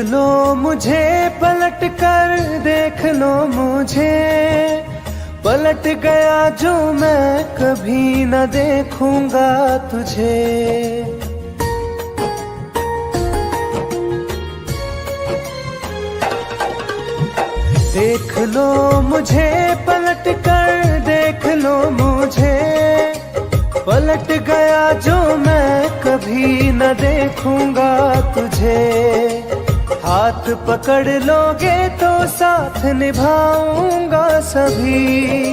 लो मुझे पलट कर, देख लो मुझे, पलट गया जो मैं कभी न देखूंगा तुझे। देख लो मुझे पलट कर, देख लो मुझे, पलट गया जो मैं कभी न देखूंगा तुझे। हाथ पकड़ लोगे तो साथ निभाऊंगा सभी,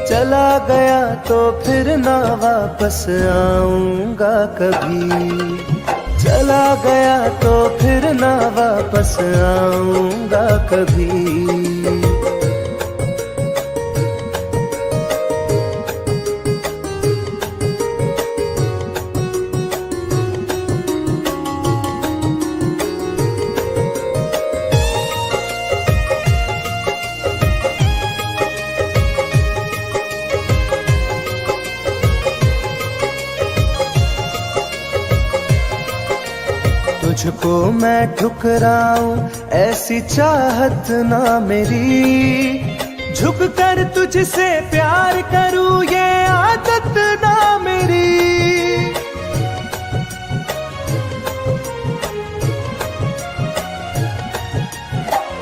चला गया तो फिर ना वापस आऊंगा कभी। चला गया तो फिर ना वापस आऊंगा कभी। तुझको मैं ठुकराऊं ऐसी चाहत ना मेरी, झुक कर तुझसे प्यार करूं ये आदत ना मेरी।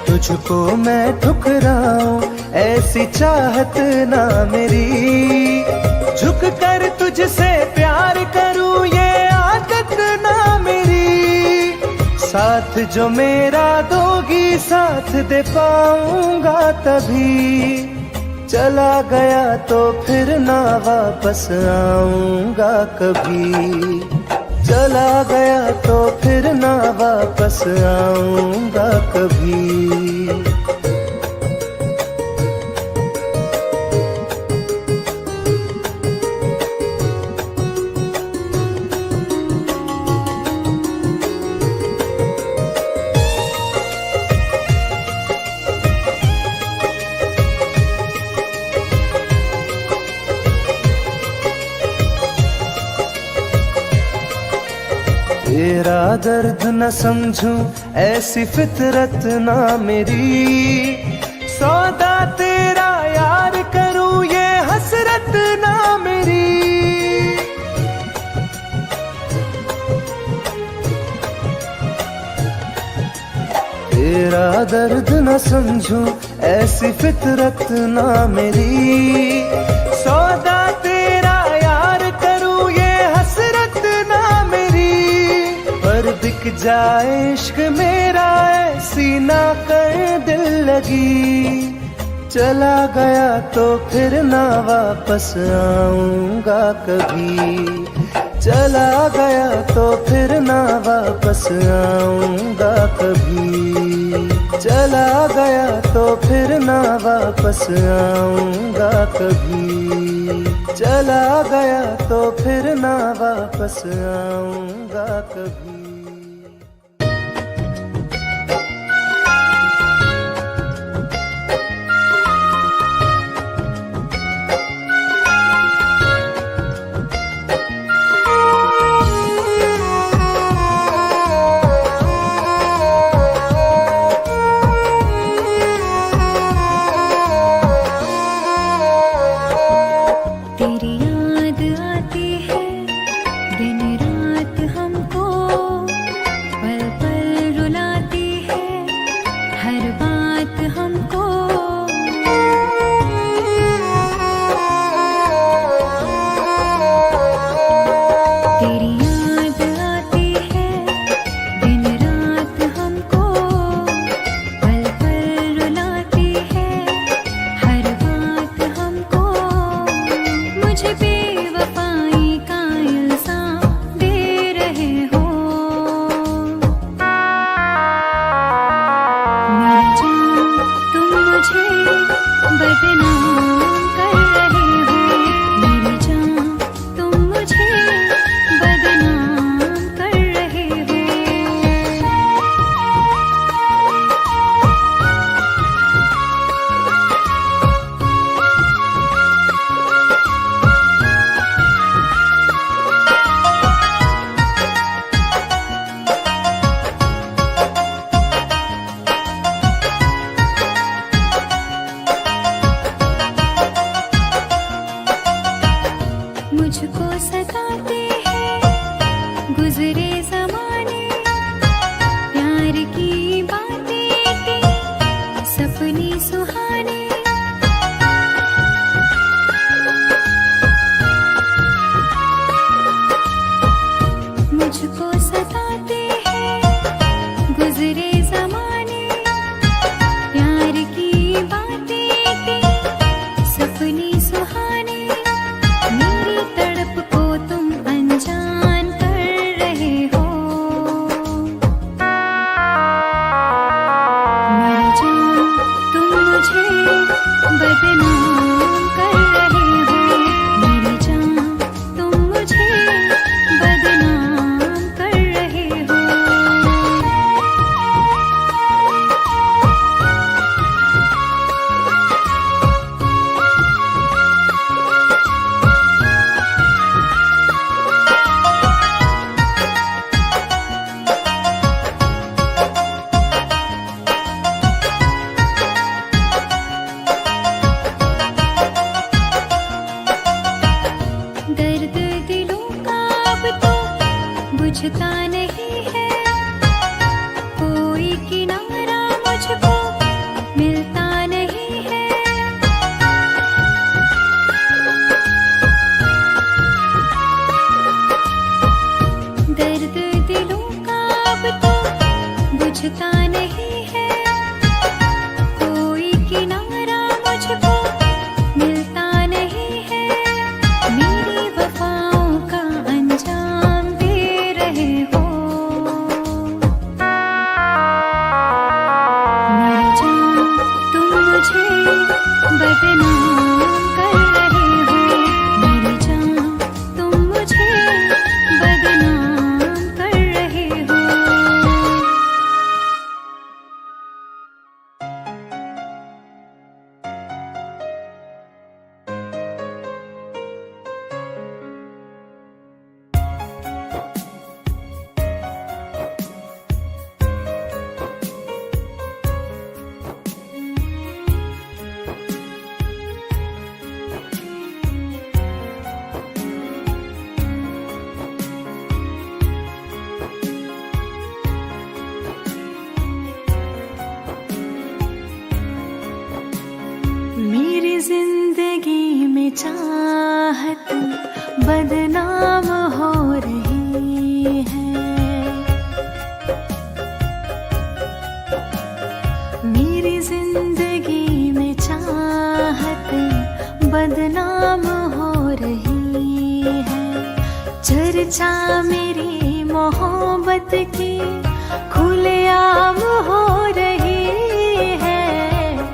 तुझको मैं ठुकराऊं ऐसी चाहत ना मेरी, झुक कर तुझसे प्यार करूं ये आदत ना मेरी। साथ जो मेरा दोगी साथ दे पाऊंगा तभी, चला गया तो फिर ना वापस आऊंगा कभी। चला गया तो फिर ना वापस आऊंगा कभी। तेरा दर्द न समझूं ऐसी फितरत ना मेरी, सौदा तेरा यार करूं ये हसरत ना मेरी। तेरा दर्द न समझूं ऐसी फितरत ना मेरी, सौदा तेरा यार करूं ये हसरत ना मेरी। पर बिक जाए इश्क मेरा ऐसी ना कर दिल लगी, चला गया तो फिर ना वापस आऊंगा कभी। चला गया तो फिर ना वापस आऊंगा कभी। चला गया तो फिर ना वापस आऊंगा कभी। चला गया तो फिर ना वापस आऊंगा कभी। बदनाम कर रहे हो। मेरी जान तुम मुझे बदनाम कर रहे हो। दर्द दिलों का अब तो बुझता नहीं है, कोई किनारा मुझको मिलता नहीं है। दर्द दिलों का अब तो बुझता नहीं है, कोई किनारा मुझको मिलता नहीं है। मेरी वफाओं का अंजाम दे रहे हो। मेरी जान तुम मुझे बदनाम कर रहे हो। मेरी जान तुम मुझे बदनाम कर रहे हो। मेरी जिंदगी में चाहत बदनाम हो रही है। मेरी जिंदगी में चाहत बदनाम हो रही है। चर्चा मेरी मोहब्बत की खुलेआम हो रही है।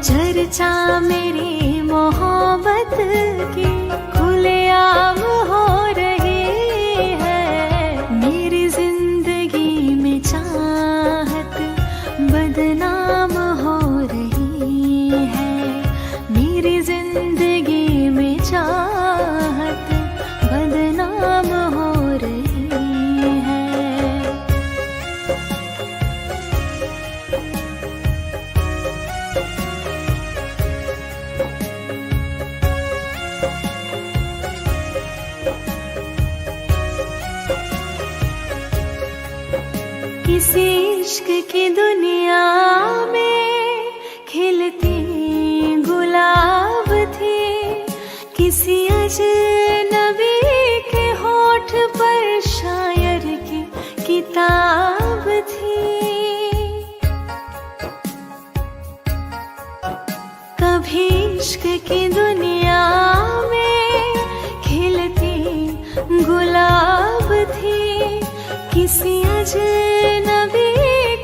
चर्चा मेरी मोहब्बत की खुलेआम हो रही है। मेरी जिंदगी में चाहत बदनाम हो रही है। मेरी जिंदगी में चाहत बदनाम हो रही है। किसी इश्क की दुनिया में खिलती गुलाब थी, किसी अजनबी के होठ पर शायर की किताब थी। कभी इश्क की दुनिया में खिलती गुलाब थी, किसी अजनबी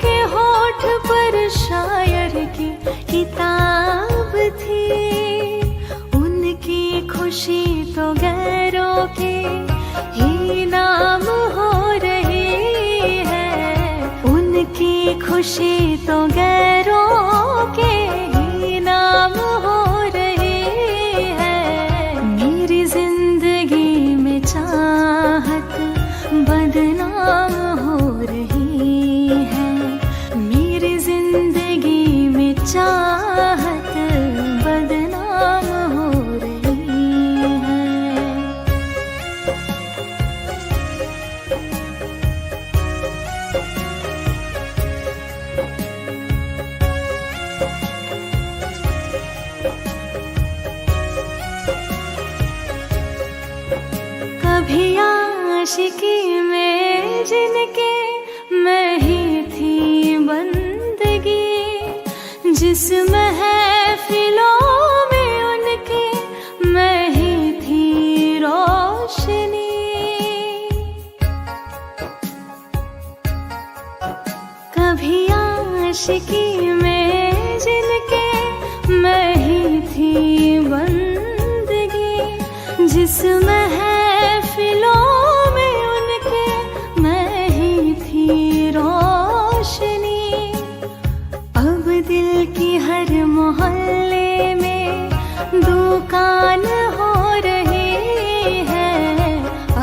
के होठ पर शायर की किताब थी। उनकी खुशी तो गैरों के ही नाम हो रही है। उनकी खुशी तो गैरों के ही नाम हो रही है। मेरी जिंदगी में चाहत बदनाम हो रही है। मेरी जिंदगी में चाहत बदनाम हो रही है। कभी आशिकी में जिनके मैं ही थी बंदगी, जिस महफिलों में उनके मैं ही थी रोशनी। कभी आशिकी में जिनके मैं ही थी इस महफिलों में उनके मैं ही थी रोशनी। अब दिल की हर मोहल्ले में दुकान हो रही है।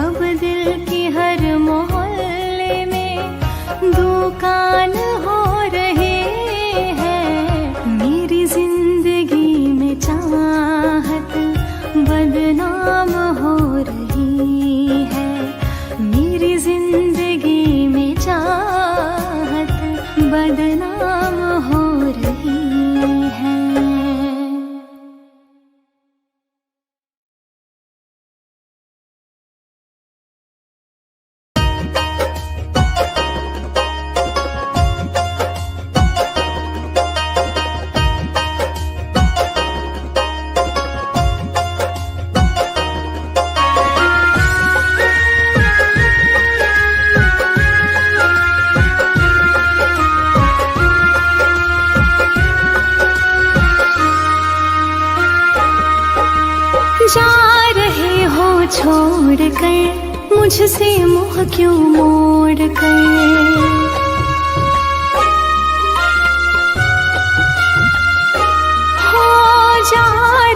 अब दिल की हर मोहल्ले में दुकान हो रही है। मेरी जिंदगी में चाहत बदनाम हो रही है। मेरी जिंदगी में चाहत बदनाम हो रही है। जा रहे हो छोड़ कर मुझसे मुँह क्यों मोड़ कर। हो जा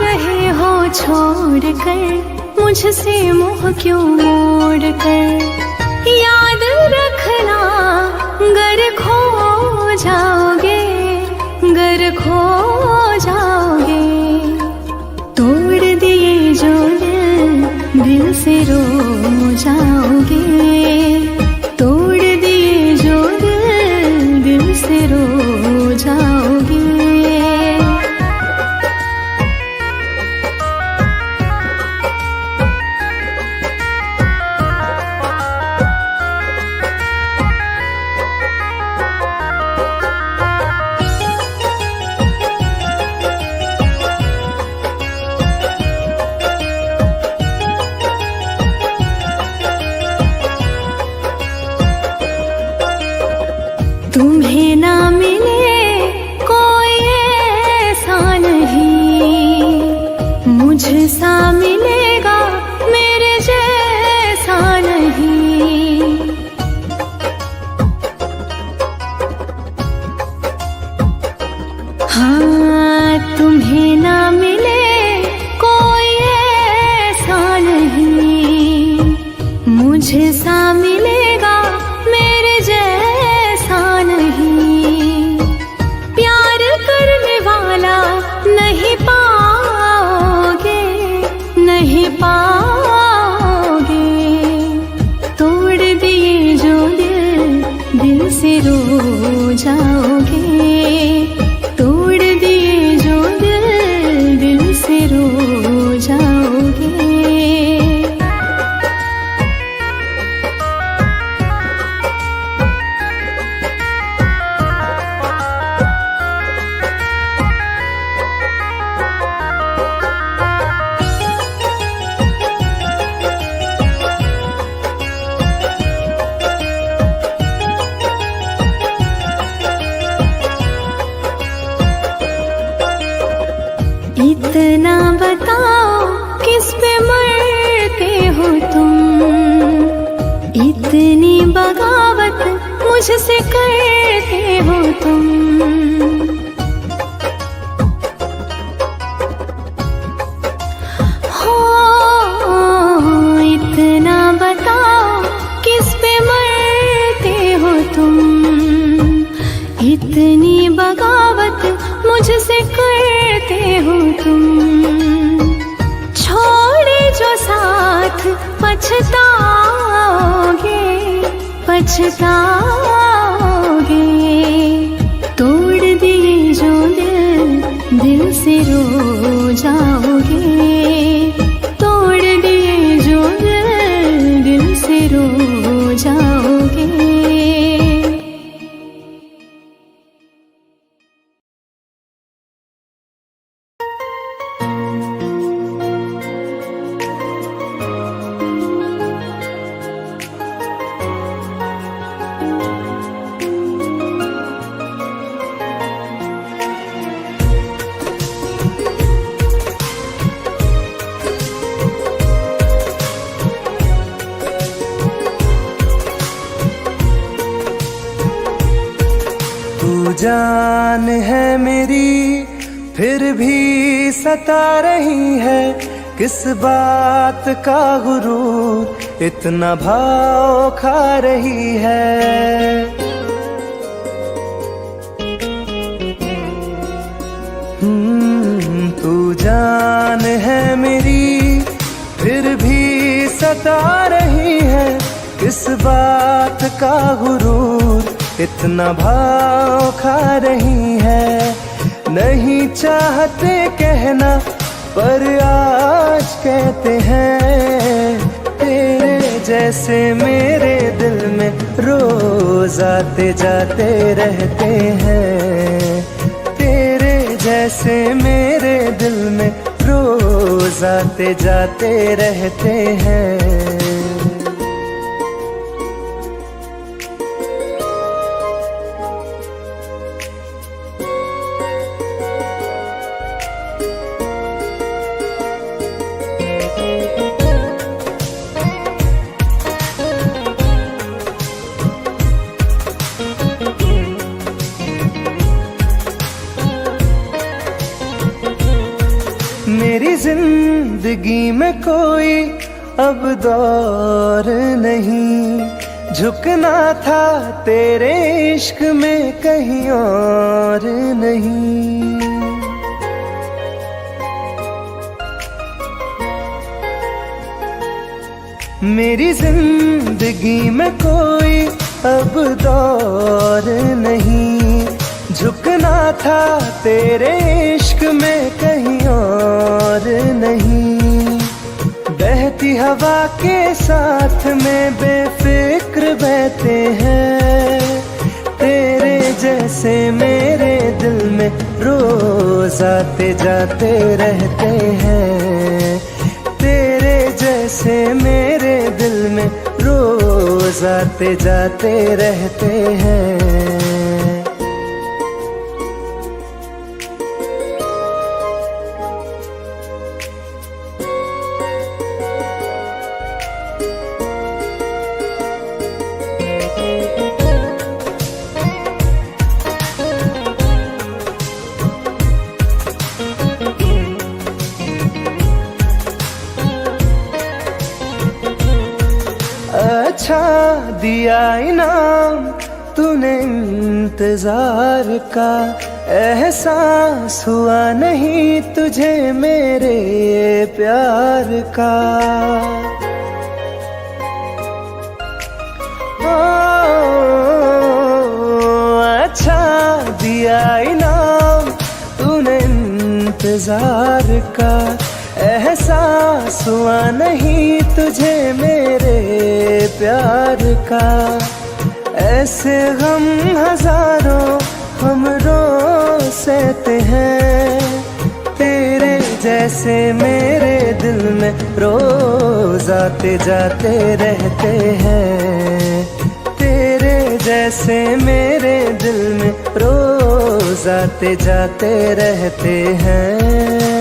रहे हो छोड़ कर मुझसे मुँह क्यों मोड़ कर। याद रखना गर खो जाओगे, गर खो जाओगे। तोड़ दिए जो दिल से रो जाओगे। तोड़ दिए जो दिल से रो जाओगे। तुम्हें ना मिले कोई ऐसा नहीं, मुझसा मिलेगा मेरे जैसा नहीं। हाँ तुम्हें ना मिले कोई ऐसा नहीं, मुझसा मिलेगा मेरे जैसा नहीं। प्यार करने वाला नहीं पाओगे, नहीं पाओगे। तोड़ दिए जो दिल से रो जाओगे। तोड़ दिए जो दिल से रो जाओगे। इतना बताओ किस पे मरते हो तुम, इतनी बगावत मुझसे करते हो तुम। हो इतना बताओ किस पे मरते हो तुम, इतनी बगावत मुझसे करते हो तुम। छोड़े जो साथ पछताओगे, पछताओगे। तोड़ दिए जो दिल से रो जाओगे। तोड़ दिए जो दिल से रो जाओगे। जान है मेरी फिर भी सता रही है, किस बात का गुरूर इतना भाव खा रही है। तू जान है मेरी फिर भी सता रही है, किस बात का गुरूर इतना भाव खा रही है। नहीं चाहते कहना पर आज कहते हैं, तेरे जैसे मेरे दिल में रोज आते जाते रहते हैं। तेरे जैसे मेरे दिल में रोज आते जाते रहते हैं। मेरी जिंदगी में कोई अब दौर नहीं, झुकना था तेरे इश्क में कहीं और नहीं। मेरी जिंदगी में कोई अब दौर नहीं, झुकना था तेरे इश्क में कहीं और नहीं। बहती हवा के साथ में बेफिक्र बहते हैं, तेरे जैसे मेरे दिल में रोज आते जाते रहते हैं। तेरे जैसे मेरे दिल में रोज आते जाते रहते हैं। अच्छा दिया इनाम तूने इंतजार का, एहसास हुआ नहीं तुझे मेरे प्यार का। अच्छा दिया इनाम तूने इंतजार का, एहसास हुआ नहीं तुझे मेरे प्यार का। ऐसे गम हजारों हम रोज सहते हैं, तेरे जैसे मेरे दिल में रोज आते जाते रहते हैं। तेरे जैसे मेरे दिल में रोज आते जाते रहते हैं।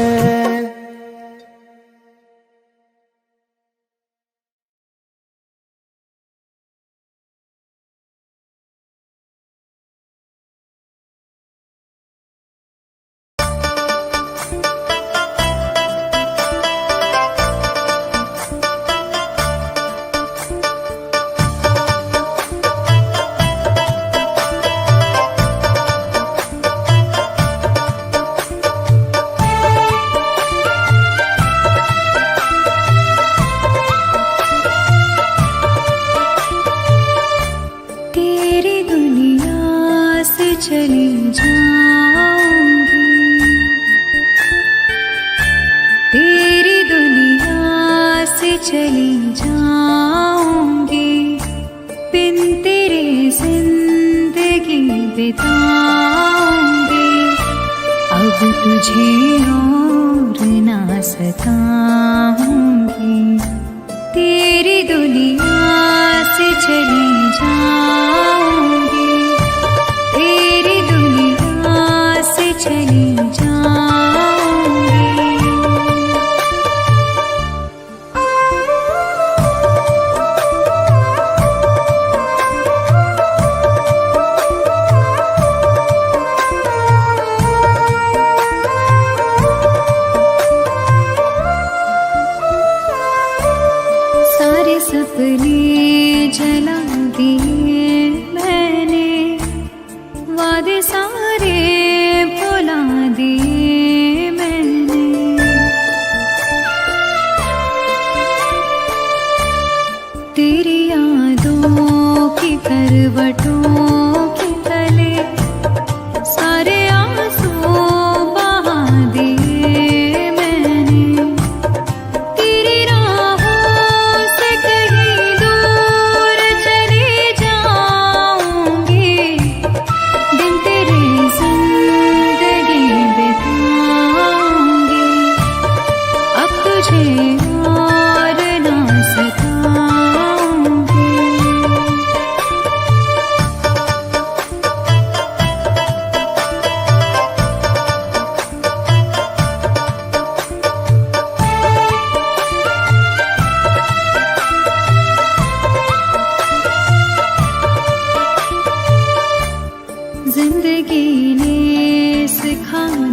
चली जाऊंगी, तेरी दुनिया से चली जाऊंगी, बिन तेरे जिंदगी बिताऊंगी। अब तुझे और ना सताऊंगी, तेरी दुनिया से चली जाऊंगी, तेरी दुनिया से चली जाऊंगी।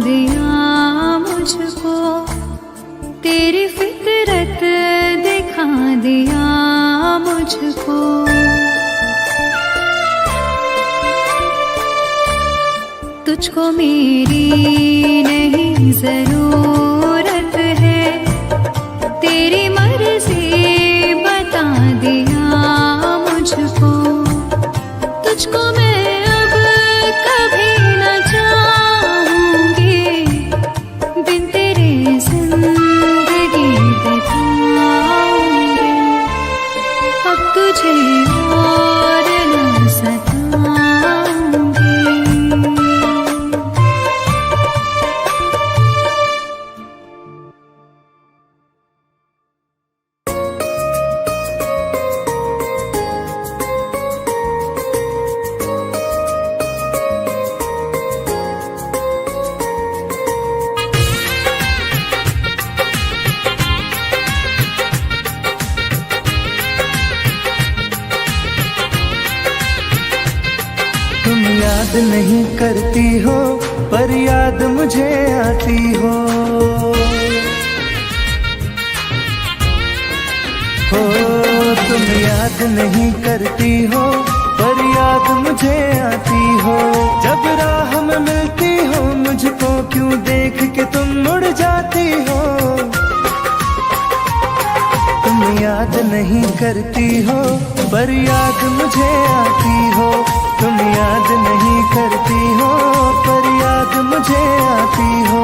दिया मुझको, तेरी फितरत दिखा दिया मुझको। तुझको मेरी नहीं जरूरत है, तेरी मर्जी बता दिया मुझको। तुझको मैं अब कभी न चाहूंगी, बिन तेरे जिंदगी बिताऊंगी। अब तुझे और न सताऊंगी। तुम याद नहीं करती हो पर याद मुझे आती हो। तुम याद नहीं करती हो पर याद मुझे आती हो। जब राह में मिलती हो मुझको क्यों देख के तुम मुड़ जाती हो। तुम याद नहीं करती हो पर याद मुझे आती हो। तुम याद नहीं करती हो पर याद मुझे आती हो।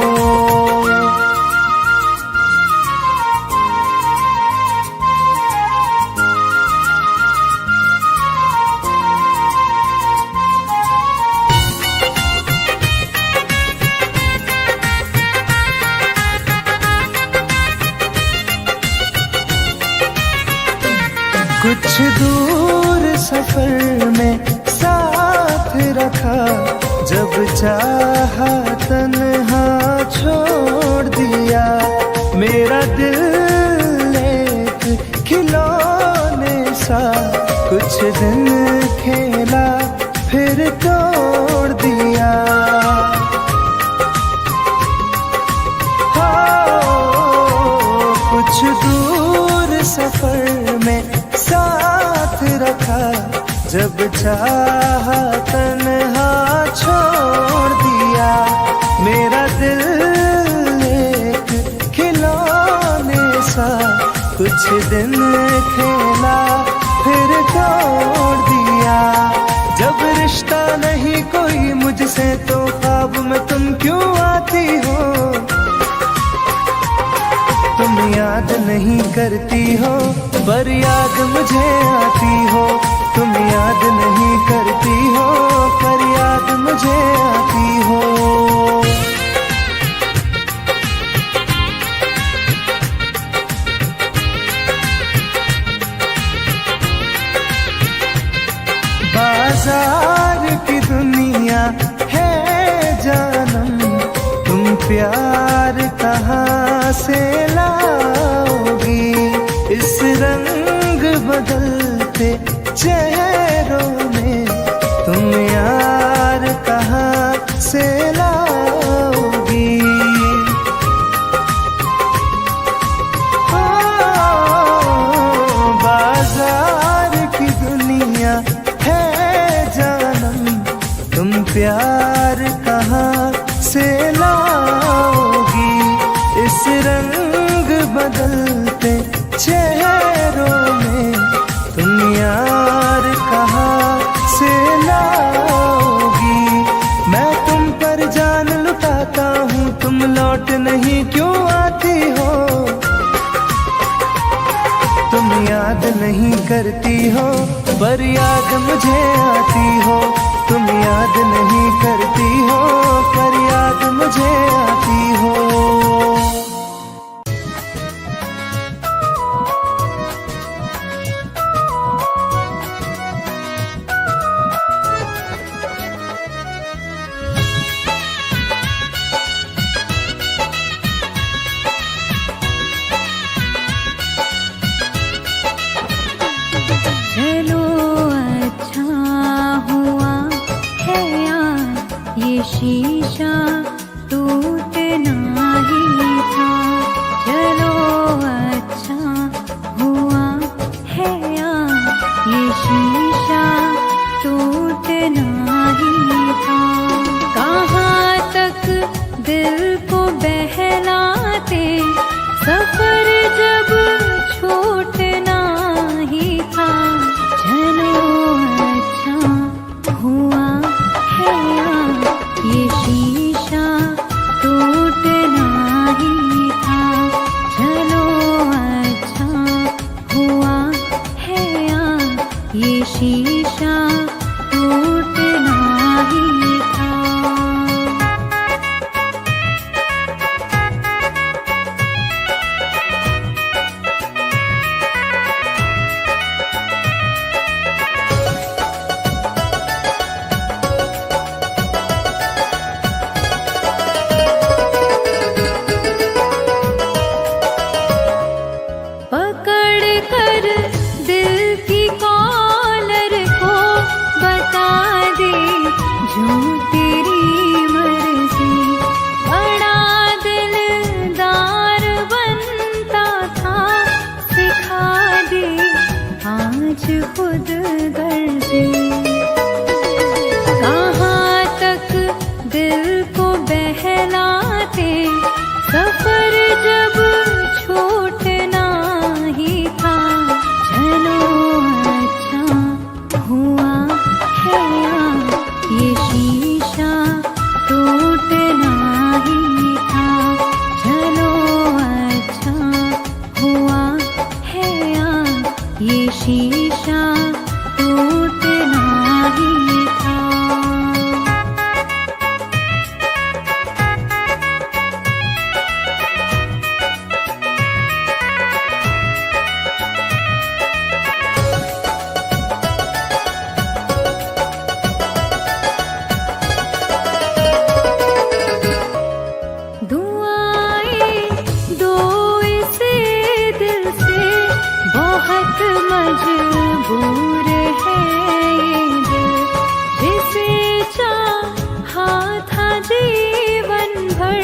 कुछ दूर सफर में साथ रखा, जब चाहा तन्हा छोड़ दिया। मेरा दिल एक खिलौने सा कुछ दिन खेला फिर तोड़ दिया। कुछ दूर सफर में साथ रखा, जब चाहा तन्हा छोड़ दिया। मेरा दिल एक खिलौने सा कुछ दिन खेला फिर तोड़ दिया। जब रिश्ता नहीं कोई मुझसे तो ख्वाब में तुम क्यों आती हो। तुम याद नहीं करती हो पर याद मुझे आती हो। तुम याद नहीं करती हो पर याद मुझे आती हो। बाजार की दुनिया है जानम, तुम प्यार कहाँ से लाओगी। इस रंग बदलते चेहरों में तुम यार कहाँ से लाओगी। बाजार की दुनिया है जानम, तुम प्यार कहाँ से लाओगी। इस रंग बदलते चेहरों में तुम यार कहाँ से लाओगी। मैं तुम पर जान लुटाता हूँ, तुम लौट नहीं क्यों आती हो। तुम याद नहीं करती हो पर याद मुझे आती हो। तुम याद नहीं करती हो पर याद मुझे आती हो। चलो अच्छा हुआ है यार को बहलाते, सफर जब छूटना ही था। चलो अच्छा हुआ है ये शीशा टूटना ही था। चलो अच्छा हुआ है ये शीशा टूटना ही था। पकड़ कर दिल की कॉलर को बता दे जो तेरी मर्जी। बड़ा दिलदार बनता था, सिखा दे आज खुद गर्जी। कहाँ तक दिल को बहलाते, सफर जब छूटना ही था। चलो अच्छा हुआ है ये शीशा टूटना ही था। चलो अच्छा हुआ है ये शीशा टूटना ही था। दुआएं दो इस दिल से, बहुत मजबूर है ये दिल। जिसे चाहा था जीवन भर,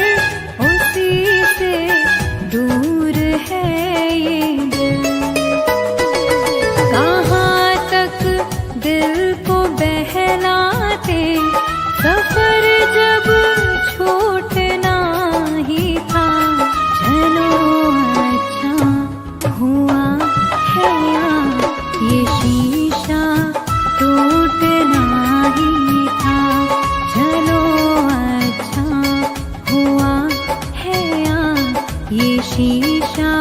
उसी से दूर है ये दिल। कहाँ तक दिल को बहलाते, सफर जब छूटना ही था। चलो अच्छा हुआ है ये शीशा टूटना ही था। चलो अच्छा हुआ है ये शीशा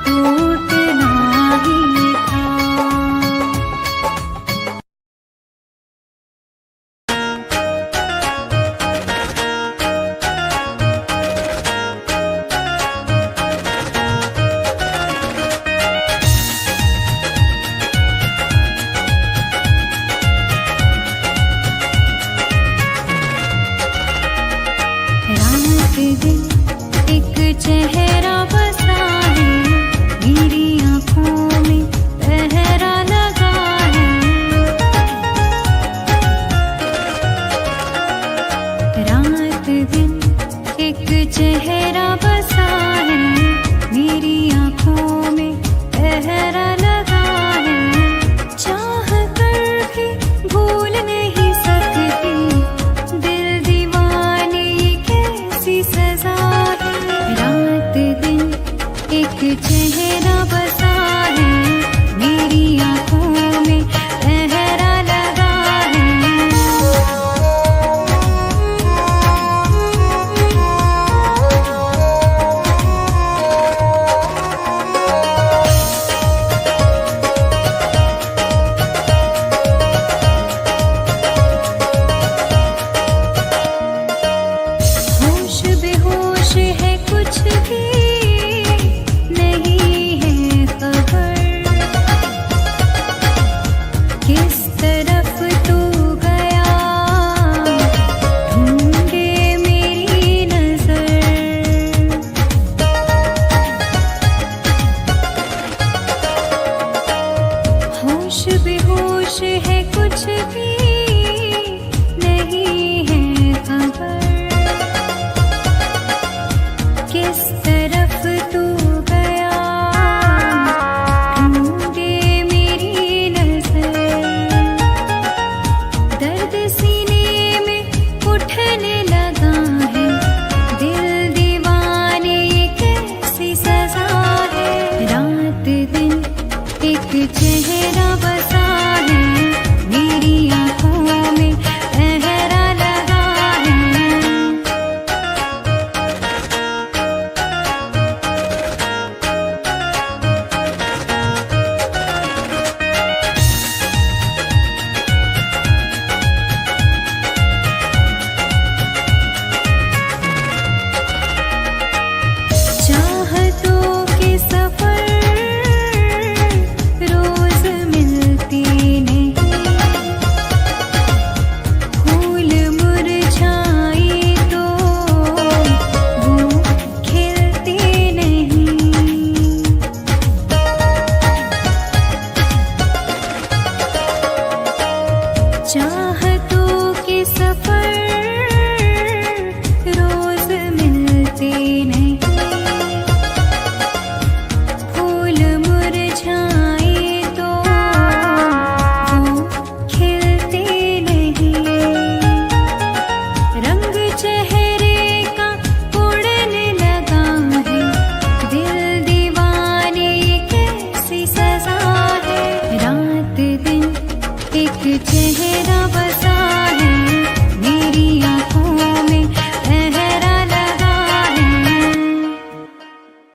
टूटना ही था। रात दिन एक चेहरा बसा है, मेरी आँखों में पहरा लगा है। रात दिन एक चेहरा बसा है, मेरी आँखों में पहरा लगा है। चाह कर भी भूल नहीं सकती, दिल दीवाने ये कैसी सजा है। रात दिन एक चेहरा बसा है, मेरी आँखों में पहरा लगा है। होश बेहोश है, कुछ भी नहीं है चेहरा